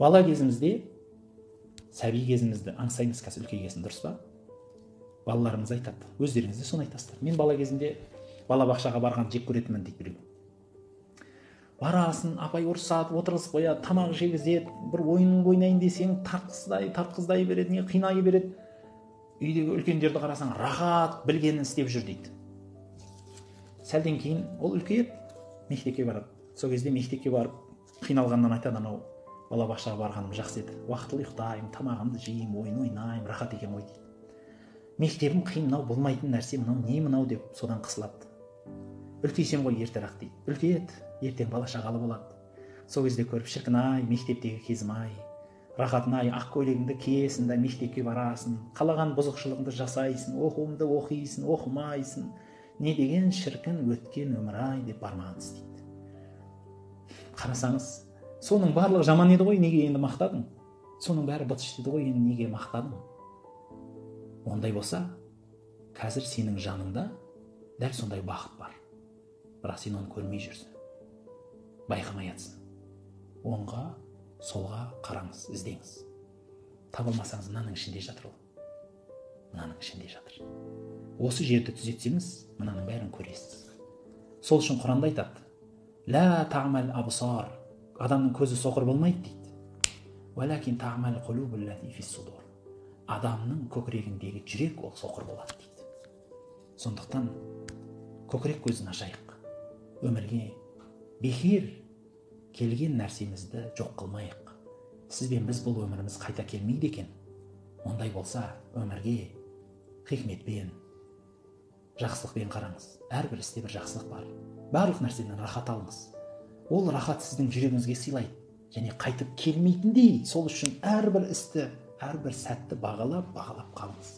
Бала кезімізде, сәби кезімізді аңсаймыз, қазір үлкейгесін, дұрыс па? Балаларымыз айтады, өздеріңіз де соны айтасыздар. Мен бала кезімде балабақшаға барған жек көретінмін дейді біреу. Барасын, апай ұрсады, отырғызып қояды, тамақ жегізеді, бір ойын ойнайын десең тартқыздай береді, не қинай береді. Үйдегі үлкендерді қарасаң, рахат, білгенін істеп жүр дейді. Сәлден кейін ол үлкейіп мектепке барады. Сол кезде мектепке барып қиналғаннан айтады, анау балабақшаға барғаным жақсы еді. Уақытылы ұйықтаймын, тамағымды жеймін, ойын ойнаймын, рахат екен ғой дейді. Мектебім қиын, мынау болмайтын нәрсе, мынау не мынау деп содан қысылады. Үлкейсем ғой ертерек дейді. Үлкейеді, ертең бала шағалы болады. Сол кезде көріп, шіркін ай, мектептегі кезім ай, рахатын ай, ақ көйлегіңді киесің да мектепке барасың, қалаған бұзықшылығыңды жасайсың, оқуыңды оқисың, оқымайсың. Не деген шіркін өткен өмір ай деп бармаған істейді. Қарасаңыз, соның барлығы жаман еді ғой, неге енді мақтадың? Соның бәрі бытыш еді ғой, енді неге мақтадың? Ондай болса, қазір сенің жаныңда дәл сондай бақыт бар. Бірақ сен оны көрмей жүрсің. Байқамай жатсың. Оңға, солға қараңыз, іздеңіз. Таба алмасаңыз, мынаның ішінде жатыр ол. Мынаның ішінде жатыр. Осы жерді түзетсеңіз, мынаның бәрін көресіз. Сол үшін Құранда айтады: «Ла таъмал абсар». Адамның көзі соқыр болмайды дейді. «Валакин таъмал қулубул лати фис-судур». Адамның көкірегіндегі жүрек ол соқыр болады дейді. Сондықтан көкірек көзін ашайық. Өмірге бекер келген нәрсемізді жоқ қылмайық. Сізбен біз бұл өміріміз қайта келмейді екен. Ондай болса, өмірге хикметпен, жақсылықпен қараңыз. Әрбір істе бір жақсылық бар. Барлық нәрседен рахат алыңыз. Ол рахат сіздің жүрегіңізге сыйлайды және қайтып келмейтіндей. Сол үшін әрбір істі, әрбір сәтті бағалап қалыңыз.